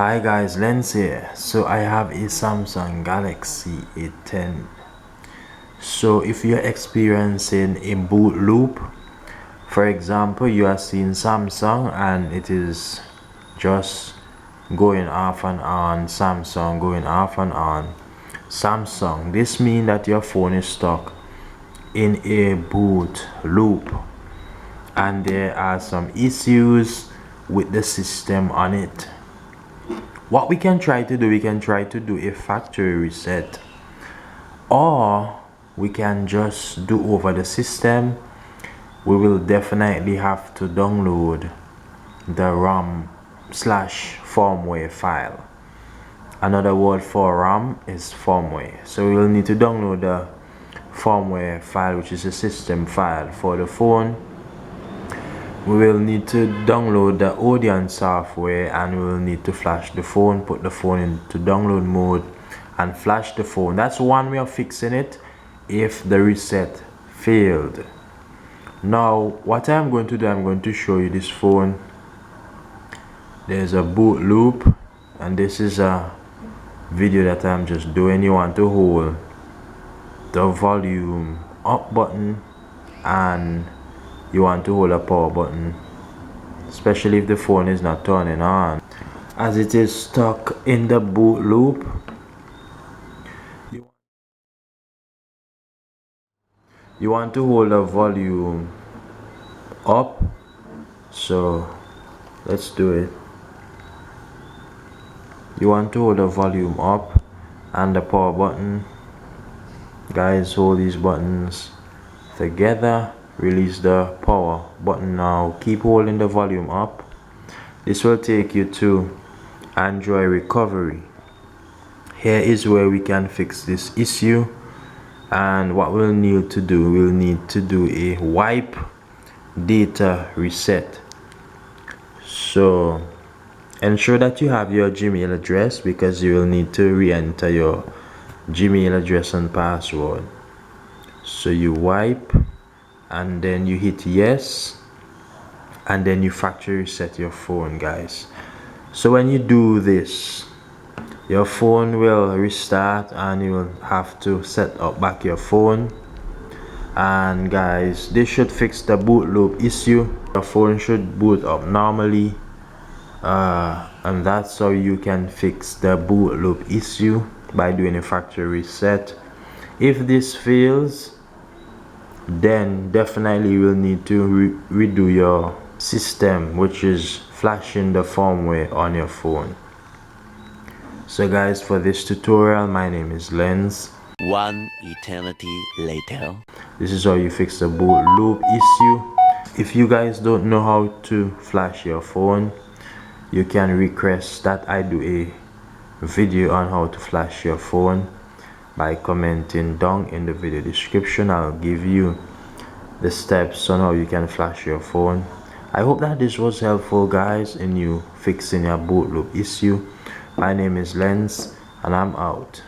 Hi guys, Lens here. So I have a Samsung Galaxy A10. So if you're experiencing a boot loop, for example, you are seeing Samsung and it is just going off and on, Samsung going off and on, Samsung. This means that your phone is stuck in a boot loop and there are some issues with the system on it. What we can try to do, we can try to do a factory reset, or we can just do over the system. We will definitely have to download the RAM slash firmware file. Another word for RAM is firmware. So we will need to download the firmware file, which is a system file for the phone. We will need to download the Odeon software and we will need to flash the phone, put the phone into download mode and flash the phone. That's one way of fixing it if the reset failed. Now what I'm going to do, I'm going to show you this phone. There's a boot loop and this is a video that I'm just doing. You want to hold the volume up button and you want to hold a power button, especially if the phone is not turning on. As it is stuck in the boot loop, you want to hold the volume up. So let's do it. You want to hold the volume up and the power button. Guys, hold these buttons together. Release the power button. Now keep holding the volume up. This will take you to Android recovery. Here is where we can fix this issue, and what we'll need to do, we'll need to do a wipe data reset. So ensure that you have your Gmail address because you will need to re-enter your Gmail address and password. So you wipe and then you hit yes and then you factory reset your phone, guys. So when you do this, your phone will restart and you will have to set up back your phone. And guys, this should fix the boot loop issue. Your phone should boot up normally, and that's how you can fix the boot loop issue, by doing a factory reset. If this fails, then definitely you will need to redo your system, which is flashing the firmware on your phone. So guys, for this tutorial, my name is Lens. One eternity later. This is how you fix the boot loop issue. If you guys don't know how to flash your phone, you can request that I do a video on how to flash your phone by commenting down in the video description. I'll give you the steps on how you can flash your phone. I hope that this was helpful, guys, in you fixing your boot loop issue. My name is Lens and I'm out.